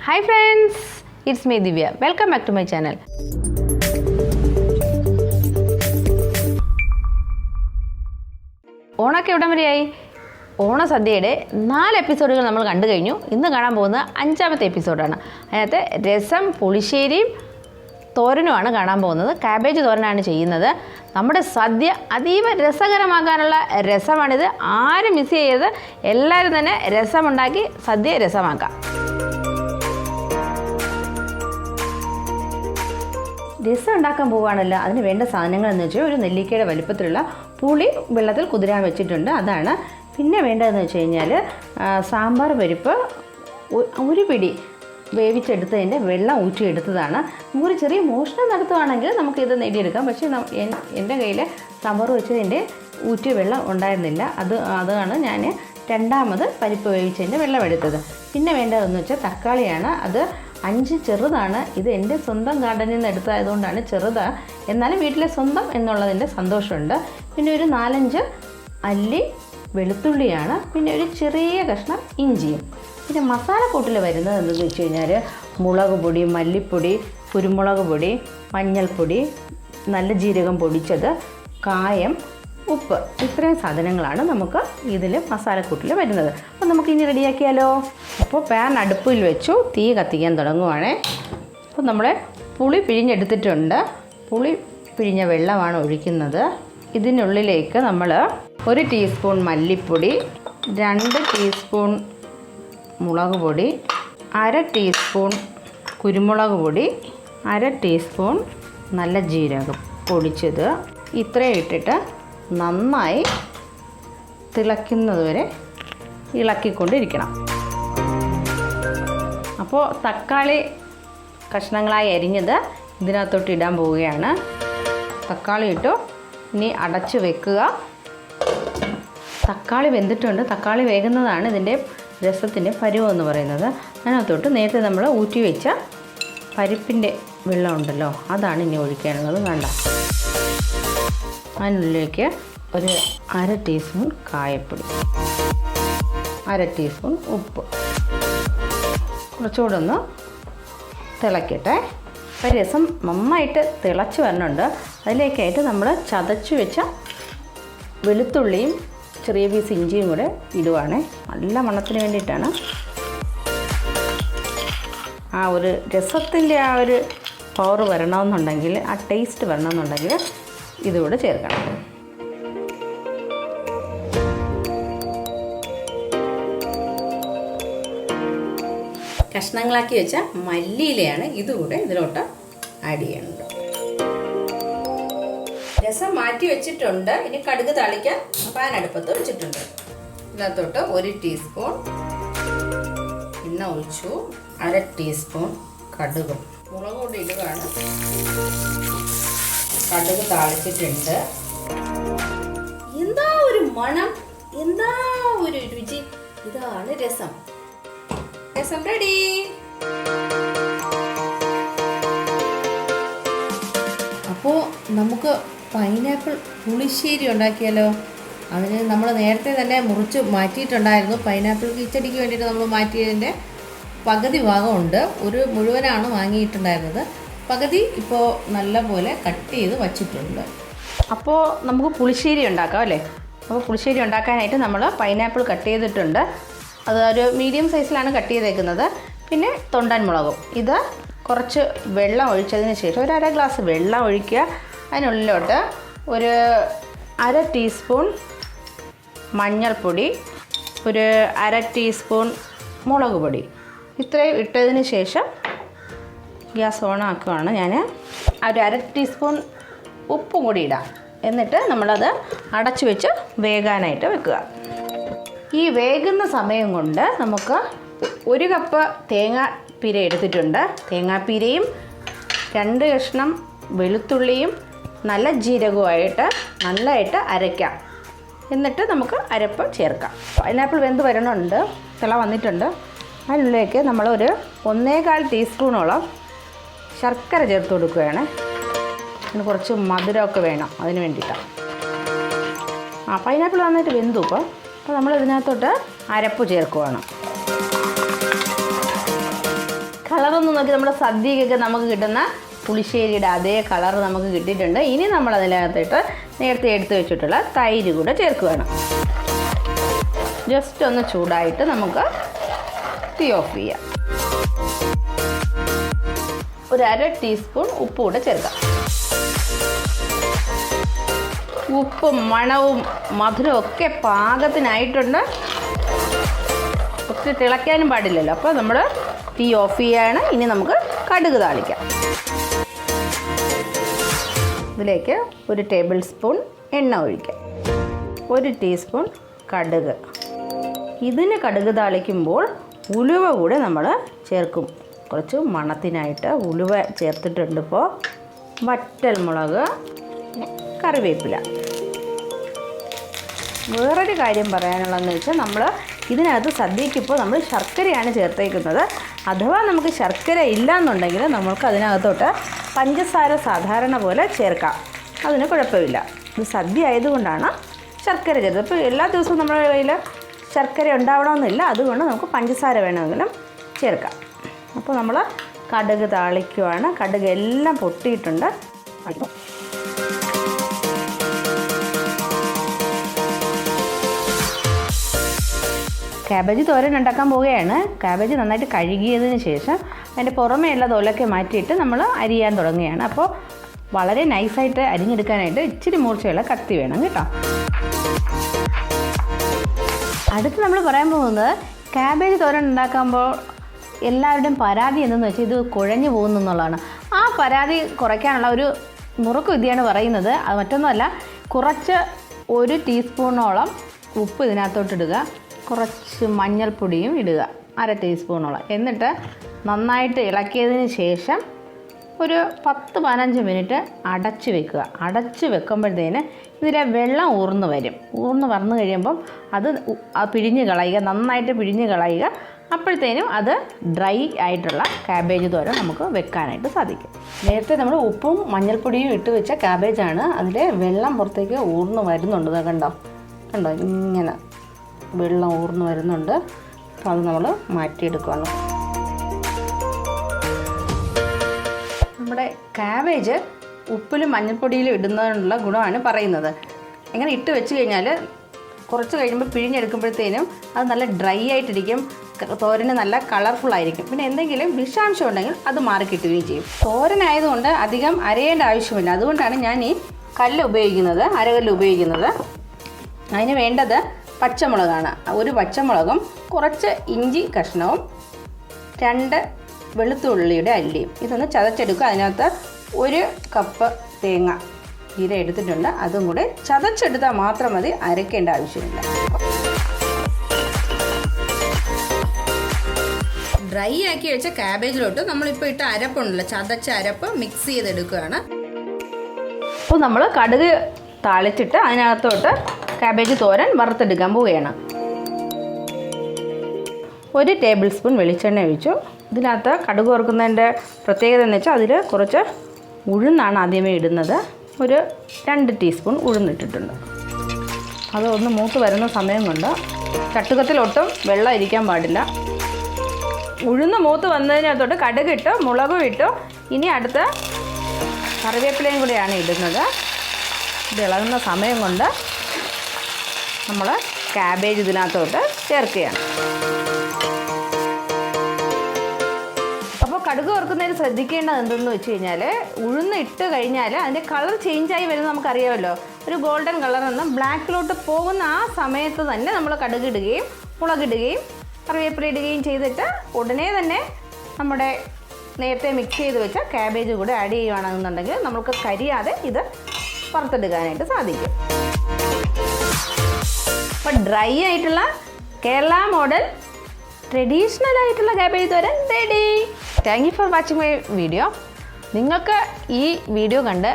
Hi friends, it's me Divya. Welcome back to my channel. ഓണൊക്കെ എവിടം വരെയായി? ഓണസദ്യയുടെ 4 എപ്പിസോഡുകൾ നമ്മൾ കണ്ടു കഴിഞ്ഞു. ഇന്ന് കാണാൻ പോകുന്ന 5ാമത്തെ എപ്പിസോഡാണ്. അതിനകത്ത് രസം, പുളിശ്ശേരിയും തോരനുമാണ് കാണാൻ പോകുന്നത്. കാബേജ് തോരനാണ് ചെയ്യുന്നത്. നമ്മുടെ സദ്യ അതീവ രസകരമാക്കാനുള്ള രസമാണിത്. ആരും മിസ് ചെയ്യരുത്. എല്ലാവരും തന്നെ രസമുണ്ടാക്കി സദ്യ രസമാക്കാം. രസം ഉണ്ടാക്കാൻ പോവുകയാണല്ലോ. അതിന് വേണ്ട സാധനങ്ങൾ എന്ന് വെച്ചാൽ ഒരു നെല്ലിക്കയുടെ വലിപ്പത്തിലുള്ള പുളി വെള്ളത്തിൽ കുതിരാൻ വെച്ചിട്ടുണ്ട്, അതാണ്. പിന്നെ വേണ്ടതെന്ന് വെച്ച് കഴിഞ്ഞാൽ സാമ്പാർ പരിപ്പ് ഒരു പിടി വേവിച്ചെടുത്തതിൻ്റെ വെള്ളം ഊറ്റിയെടുത്തതാണ്. നമുക്കൊരു ചെറിയ മോഷണം നടത്തുകയാണെങ്കിൽ നമുക്കിത് നേടിയെടുക്കാം. പക്ഷേ എൻ്റെ കയ്യിൽ സാമ്പാർ വെച്ചതിൻ്റെ ഊറ്റിയ വെള്ളം ഉണ്ടായിരുന്നില്ല. അതാണ് ഞാൻ രണ്ടാമത് പരിപ്പ് വേവിച്ചതിൻ്റെ വെള്ളം എടുത്തത്. പിന്നെ വേണ്ടതെന്ന് വെച്ചാൽ തക്കാളിയാണ്. അത് 5 ചെറുതാണ്. ഇത് എൻ്റെ സ്വന്തം ഗാർഡനിൽ നിന്ന് എടുത്തതായതുകൊണ്ടാണ് ചെറുതാണ്, എന്നാലും വീട്ടിലെ സ്വന്തം എന്നുള്ളതിൻ്റെ സന്തോഷമുണ്ട്. പിന്നെ ഒരു 4-5 അല്ലി വെളുത്തുള്ളിയാണ്. പിന്നെ ഒരു ചെറിയ കഷ്ണം ഇഞ്ചിയും. പിന്നെ മസാലക്കൂട്ടിൽ വരുന്നത് എന്തെന്ന് വെച്ച് കഴിഞ്ഞാൽ മുളക് പൊടി, മല്ലിപ്പൊടി, കുരുമുളക് പൊടി, മഞ്ഞൾപ്പൊടി, നല്ല ജീരകം പൊടിച്ചത്, കായം, ഉപ്പ്, ഇത്രയും സാധനങ്ങളാണ് നമുക്ക് ഇതിൽ മസാലക്കൂട്ടിൽ വരുന്നത്. അപ്പോൾ നമുക്ക് ഇനി റെഡിയാക്കിയാലോ? അപ്പോൾ പാൻ അടുപ്പിൽ വെച്ചു, തീ കത്തിക്കാൻ തുടങ്ങുവാണേ. അപ്പോൾ നമ്മളെ പുളി പിഴിഞ്ഞെടുത്തിട്ടുണ്ട്. പുളി പിഴിഞ്ഞ വെള്ളമാണ് ഒഴിക്കുന്നത്. ഇതിനുള്ളിലേക്ക് നമ്മൾ 1 ടീസ്പൂൺ മല്ലിപ്പൊടി, 2 ടീസ്പൂൺ മുളക് പൊടി, 1/2 ടീസ്പൂൺ കുരുമുളക് പൊടി, 1/2 ടീസ്പൂൺ നല്ല ജീരകം പൊടിച്ചത്, ഇത്രയും ഇട്ടിട്ട് നന്നായി തിളയ്ക്കുന്നതുവരെ ഇളക്കിക്കൊണ്ടിരിക്കണം. അപ്പോൾ തക്കാളി കഷ്ണങ്ങളായി അരിഞ്ഞത് ഇതിനകത്തോട്ട് ഇടാൻ പോവുകയാണ്. തക്കാളി ഇട്ടു. ഇനി അടച്ചു വെക്കുക. തക്കാളി വെന്തിട്ടുണ്ട്. തക്കാളി വേകുന്നതാണ് ഇതിൻ്റെ രസത്തിൻ്റെ പരുവം എന്ന് പറയുന്നത്. അതിനകത്തോട്ട് നേരത്തെ നമ്മൾ ഊറ്റി വെച്ച പരിപ്പിൻ്റെ വെള്ളം ഉണ്ടല്ലോ, അതാണ് ഇനി ഒഴിക്കാനുള്ളത്. വേണ്ട. അതിനുള്ളിലേക്ക് ഒരു 1/2 ടീസ്പൂൺ കായപ്പൊടി, 1/2 ടീസ്പൂൺ ഉപ്പ്, കുറച്ചുകൂടെ ഒന്ന് തിളക്കട്ടെ. അപ്പോൾ രസം നന്നായിട്ട് തിളച്ച് വരണുണ്ട്. അതിലേക്കായിട്ട് നമ്മൾ ചതച്ച് വെച്ച വെളുത്തുള്ളിയും ചെറിയ പീസ് ഇഞ്ചിയും കൂടെ ഇടുവാണേ. നല്ല മണത്തിന് വേണ്ടിയിട്ടാണ്. ആ ഒരു രസത്തിൻ്റെ ആ ഒരു പവർ വരണമെന്നുണ്ടെങ്കിൽ, ആ ടേസ്റ്റ് വരണമെന്നുണ്ടെങ്കിൽ ഇതുകൂടെ ചേർക്കണം. കഷ്ണങ്ങളാക്കി വെച്ച മല്ലിയിലയാണ് ഇതുകൂടെ ഇതിലോട്ട് ആഡ് ചെയ്യുന്നത്. രസം മാറ്റി വെച്ചിട്ടുണ്ട്. ഇനി കടുക് താളിക്കാൻ പാൻ അടുപ്പത്ത് വെച്ചിട്ടുണ്ട്. ഇതിനകത്തോട്ട് 1 ടീസ്പൂൺ എണ്ണ ഒഴിച്ചു, 1/2 ടീസ്പൂൺ കടുകും, മുളക് പൊടി ഇടുകയാണ്. കടുക് താളിച്ചിട്ടുണ്ട്. എന്താ ഒരു മണം, എന്താ ഒരു രുചി! ഇതാണ് രസം. രസം റെഡി. അപ്പോൾ നമുക്ക് പൈനാപ്പിൾ പുളിശ്ശേരി ഉണ്ടാക്കിയാലോ? അതിന് നമ്മൾ നേരത്തെ തന്നെ മുറിച്ച് മാറ്റിയിട്ടുണ്ടായിരുന്നു. പൈനാപ്പിൾ കിച്ചടിക്ക് വേണ്ടിയിട്ട് നമ്മൾ മാറ്റിയതിൻ്റെ പകുതി ഭാഗമുണ്ട്. ഒരു മുഴുവനാണ് വാങ്ങിയിട്ടുണ്ടായിരുന്നത്. പകുതി ഇപ്പോൾ നല്ലപോലെ കട്ട് ചെയ്ത് വച്ചിട്ടുണ്ട്. അപ്പോൾ നമുക്ക് പുളിശ്ശേരി ഉണ്ടാക്കാം അല്ലേ? അപ്പോൾ പുളിശ്ശേരി ഉണ്ടാക്കാനായിട്ട് നമ്മൾ പൈനാപ്പിൾ കട്ട് ചെയ്തിട്ടുണ്ട്. അത് ഒരു മീഡിയം സൈസിലാണ് കട്ട് ചെയ്തേക്കുന്നത്. പിന്നെ തൊണ്ടൻ മുളകും. ഇത് കുറച്ച് വെള്ളം ഒഴിച്ചതിന് ശേഷം ഒരു 1/2 ഗ്ലാസ് വെള്ളം ഒഴിക്കുക. അതിനുള്ളിലോട്ട് ഒരു 1/2 ടീസ്പൂൺ മഞ്ഞൾപ്പൊടി, ഒരു 1/2 ടീസ്പൂൺ മുളക് പൊടി, ഇത്രയും ഇട്ടതിന് ശേഷം ഗ്യാസ് ഓൺ ആക്കുകയാണ് ഞാൻ. ഒരു 1/2 ടീസ്പൂൺ ഉപ്പും കൂടി ഇടാം. എന്നിട്ട് നമ്മളത് അടച്ചു വെച്ച് വേകാനായിട്ട് വെക്കുക. ഈ വേകുന്ന സമയം കൊണ്ട് നമുക്ക് 1 കപ്പ് തേങ്ങാപ്പീര എടുത്തിട്ടുണ്ട്. തേങ്ങാപ്പീരയും 2 കഷ്ണം വെളുത്തുള്ളിയും നല്ല ജീരകവുമായിട്ട് നല്ലതായിട്ട് അരയ്ക്കാം. എന്നിട്ട് നമുക്ക് അരപ്പ് ചേർക്കാം. പൈനാപ്പിൾ വെന്ത് വരണുണ്ട്, തിള വന്നിട്ടുണ്ട്. അതിനുള്ളിലേക്ക് നമ്മളൊരു 1/4 ടീസ്പൂണോളം ശർക്കര ചേർത്ത് കൊടുക്കുകയാണ്. അതിന് കുറച്ച് മധുരമൊക്കെ വേണം, അതിന് വേണ്ടിയിട്ടാണ്. പൈനാപ്പിൾ നന്നായിട്ട് വെന്തു. അപ്പോൾ നമ്മൾ ഇതിനകത്തോട്ട് അരപ്പ് ചേർക്കുകയാണ്. കളറൊന്നും നോക്കി നമ്മുടെ സദ്യക്കൊക്കെ നമുക്ക് കിട്ടുന്ന പുളിശ്ശേരിയുടെ അതേ കളർ നമുക്ക് കിട്ടിയിട്ടുണ്ട്. ഇനി നമ്മൾ അതിനകത്തിട്ട് നേരത്തെ എടുത്ത് വെച്ചിട്ടുള്ള തൈര് കൂടെ ചേർക്കുകയാണ്. ജസ്റ്റ് ഒന്ന് ചൂടായിട്ട് നമുക്ക് തീ ഓഫ് ചെയ്യാം. ഒരു 1/2 ടീസ്പൂൺ ഉപ്പ് കൂടെ ചേർക്കാം. ഉപ്പും മണവും മധുരവും ഒക്കെ പാകത്തിനായിട്ടുണ്ട്. ഒത്തിരി തിളയ്ക്കാനും പാടില്ലല്ലോ. അപ്പോൾ നമ്മൾ തീ ഓഫ് ചെയ്യുകയാണ്. ഇനി നമുക്ക് കടുക് താളിക്കാം. ഇതിലേക്ക് 1 ടേബിൾ സ്പൂൺ എണ്ണ ഒഴിക്കാം. 1 ടീസ്പൂൺ കടുക്. ഇതിന് കടുക് താളിക്കുമ്പോൾ ഉലുവ കൂടെ നമ്മൾ ചേർക്കും. കുറച്ച് മണത്തിനായിട്ട് ഉലുവ ചേർത്തിട്ടുണ്ട്. ഇപ്പോൾ വറ്റൽമുളക്, കറിവേപ്പില. വേറൊരു കാര്യം പറയാനുള്ളതെന്ന് വെച്ചാൽ നമ്മൾ ഇതിനകത്ത് സദ്യയ്ക്കിപ്പോൾ നമ്മൾ ശർക്കരയാണ് ചേർത്തേക്കുന്നത്. അഥവാ നമുക്ക് ശർക്കര ഇല്ലയെന്നുണ്ടെങ്കിൽ നമുക്ക് അതിനകത്തോട്ട് പഞ്ചസാര സാധാരണ പോലെ ചേർക്കാം. അതിന് കുഴപ്പമില്ല. ഇത് സദ്യ ആയതുകൊണ്ടാണ് ശർക്കര ചേർത്തത്. ഇപ്പോൾ എല്ലാ ദിവസവും നമ്മുടെ കയ്യിൽ ശർക്കര ഉണ്ടാവണമെന്നില്ല. അതുകൊണ്ട് നമുക്ക് പഞ്ചസാര വേണമെങ്കിലും ചേർക്കാം. അപ്പോൾ നമ്മൾ കടുക് താളിക്കുവാണ്. കടുക് എല്ലാം പൊട്ടിയിട്ടുണ്ട്. കാബേജ് തോരൻ ഉണ്ടാക്കാൻ പോവുകയാണ്. കാബേജ് നന്നായിട്ട് കഴുകിയതിന് ശേഷം അതിൻ്റെ പുറമേയുള്ള തോലൊക്കെ മാറ്റിയിട്ട് നമ്മൾ അരിയാൻ തുടങ്ങുകയാണ്. അപ്പോൾ വളരെ നൈസായിട്ട് അരിഞ്ഞെടുക്കാനായിട്ട് ഇച്ചിരി മൂർച്ചയുള്ള കത്തി വേണം കേട്ടോ. അടുത്ത് നമ്മൾ പറയാൻ പോകുന്നത് കാബേജ് തോരൻ ഉണ്ടാക്കുമ്പോൾ എല്ലാവരുടെയും പരാതി എന്തെന്ന് വെച്ചാൽ ഇത് കുഴഞ്ഞു പോകുന്നു എന്നുള്ളതാണ്. ആ പരാതി കുറയ്ക്കാനുള്ള ഒരു നുറുക്ക് വിദ്യയാണ് പറയുന്നത്. അത് മറ്റൊന്നുമല്ല, കുറച്ച് 1 ടീസ്പൂണോളം ഉപ്പ് ഇതിനകത്തോട്ടിടുക. കുറച്ച് മഞ്ഞൾപ്പൊടിയും ഇടുക, 1/2 ടീസ്പൂണോളം. എന്നിട്ട് നന്നായിട്ട് ഇളക്കിയതിന് ശേഷം ഒരു 10-15 മിനിറ്റ് അടച്ച് വെക്കുക. അടച്ച് വെക്കുമ്പോഴത്തേന് ഇതിലെ വെള്ളം ഊർന്ന് വരും. ഊർന്ന് വന്നു കഴിയുമ്പം അത് പിഴിഞ്ഞ് കളയുക, നന്നായിട്ട് പിഴിഞ്ഞ് കളയുക. അപ്പോഴത്തേനും അത് ഡ്രൈ ആയിട്ടുള്ള കാബേജ് തോരൻ നമുക്ക് വെക്കാനായിട്ട് സാധിക്കും. നേരത്തെ നമ്മൾ ഉപ്പും മഞ്ഞൾപ്പൊടിയും ഇട്ട് വെച്ച കാബേജാണ്. അതിലെ വെള്ളം പുറത്തേക്ക് ഊർന്ന് വരുന്നുണ്ട്. കണ്ടോ കണ്ടോ, ഇങ്ങനെ വെള്ളം ഊർന്ന് വരുന്നുണ്ട്. അപ്പോൾ അത് നമ്മൾ മാറ്റിയെടുക്കുകയാണ്. നമ്മുടെ കാബേജ് ഉപ്പിലും മഞ്ഞൾപ്പൊടിയിലും ഇടുന്നതിനുള്ള ഗുണമാണ് പറയുന്നത്. ഇങ്ങനെ ഇട്ട് വെച്ച് കഴിഞ്ഞാൽ കുറച്ച് കഴിയുമ്പോൾ പിഴിഞ്ഞെടുക്കുമ്പോഴത്തേനും അത് നല്ല ഡ്രൈ ആയിട്ടിരിക്കും. തോരന് നല്ല കളർഫുള്ളായിരിക്കും. പിന്നെ എന്തെങ്കിലും വിഷാംശം ഉണ്ടെങ്കിൽ അത് മാറിക്കിട്ടുകയും ചെയ്യും. തോരനായതുകൊണ്ട് അധികം അരയേണ്ട ആവശ്യമില്ല. അതുകൊണ്ടാണ് ഞാൻ ഈ കല്ല് ഉപയോഗിക്കുന്നത്, അരകല്ല് ഉപയോഗിക്കുന്നത്. അതിന് വേണ്ടത് പച്ചമുളകാണ്. 1 പച്ചമുളകും കുറച്ച് ഇഞ്ചി കഷ്ണവും 2 വെളുത്തുള്ളിയുടെ അല്ലിയും. ഇതൊന്ന് ചതച്ചെടുക്കുക. അതിനകത്ത് 1 കപ്പ് തേങ്ങ ജീര എടുത്തിട്ടുണ്ട്. അതും കൂടെ ചതച്ചെടുത്താൽ മാത്രം മതി, അരയ്ക്കേണ്ട ആവശ്യമില്ല. ഡ്രൈ ആക്കി വെച്ച കാബേജിലോട്ട് നമ്മളിപ്പോൾ ഇട്ട അരപ്പുണ്ടല്ലോ, ചതച്ച അരപ്പ് മിക്സ് ചെയ്തെടുക്കുകയാണ്. അപ്പോൾ നമ്മൾ കടുക് താളിച്ചിട്ട് അതിനകത്തോട്ട് കാബേജ് തോരൻ വറുത്തെടുക്കാൻ പോവുകയാണ്. 1 ടേബിൾ സ്പൂൺ വെളിച്ചെണ്ണ ഒഴിച്ചു. ഇതിനകത്ത് കടുക് വറുക്കുന്നതിൻ്റെ പ്രത്യേകത എന്ന് വെച്ചാൽ അതിൽ കുറച്ച് ഉഴുന്നാണ് ആദ്യമേ ഇടുന്നത്. ഒരു 2 ടീസ്പൂൺ ഉഴുന്നിട്ടിട്ടുണ്ട്. അത് ഒന്ന് മൂത്ത് വരുന്ന സമയം കൊണ്ട് ചട്ടുകത്തിലൊട്ടും വെള്ളം ഇരിക്കാൻ പാടില്ല. ഉഴുന്ന് മൂത്ത് വന്നതിനകത്തോട്ട് കടുക് ഇട്ടു, മുളകും ഇട്ടു. ഇനി അടുത്ത് കറിവേപ്പിലയും കൂടെയാണ് ഇടുന്നത്. ഇത് ഇളകുന്ന സമയം കൊണ്ട് നമ്മൾ കാബേജ് ഇതിനകത്തോട്ട് ചേർക്കുകയാണ്. അപ്പോൾ കടുക് വറുക്കുന്നതിന് ശ്രദ്ധിക്കേണ്ടത് എന്തെന്ന് വെച്ച് കഴിഞ്ഞാൽ, ഉഴുന്ന് ഇട്ട് കഴിഞ്ഞാൽ അതിൻ്റെ കളർ ചേഞ്ചായി വരുന്നത് നമുക്കറിയാമല്ലോ. ഒരു ഗോൾഡൻ കളറിൽ നിന്ന് ബ്ലാക്കിലോട്ട് പോകുന്ന ആ സമയത്ത് തന്നെ നമ്മൾ കടുക് ഇടുകയും മുളകിടുകയും കറിവേപ്പില ഇടുകയും ചെയ്തിട്ട് ഉടനെ തന്നെ നമ്മുടെ നേരത്തെ മിക്സ് ചെയ്ത് വെച്ച കാബേജ് കൂടെ ആഡ് ചെയ്യുകയാണെന്നുണ്ടെങ്കിൽ നമുക്ക് കരിയാതെ ഇത് വറുത്തെടുക്കാനായിട്ട് സാധിക്കും. അപ്പോൾ ഡ്രൈ ആയിട്ടുള്ള കേരള മോഡൽ ട്രഡീഷണൽ ആയിട്ടുള്ള cabbage thoran ready. Thank you for watching my video. നിങ്ങൾക്ക് ഈ വീഡിയോ കണ്ട്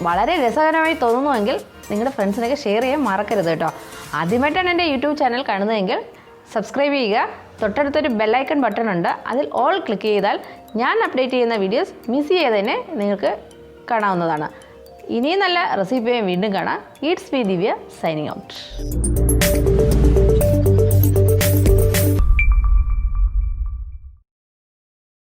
വളരെ രസകരമായി തോന്നുന്നുവെങ്കിൽ നിങ്ങളുടെ ഫ്രണ്ട്സിനൊക്കെ ഷെയർ ചെയ്യാൻ മറക്കരുത് കേട്ടോ. ആദ്യമായിട്ടാണ് എൻ്റെ യൂട്യൂബ് ചാനൽ കാണുന്നതെങ്കിൽ സബ്സ്ക്രൈബ് ചെയ്യുക. തൊട്ടടുത്തൊരു ബെല്ലൈക്കൺ ബട്ടൺ ഉണ്ട്. അതിൽ ഓൾ ക്ലിക്ക് ചെയ്താൽ ഞാൻ അപ്ഡേറ്റ് ചെയ്യുന്ന വീഡിയോസ് മിസ് ചെയ്യാതെ തന്നെ നിങ്ങൾക്ക് കാണാവുന്നതാണ്. ഇനിയും നല്ല റെസിപ്പിയും വീണ്ടും കാണാം. It's me Divya signing out.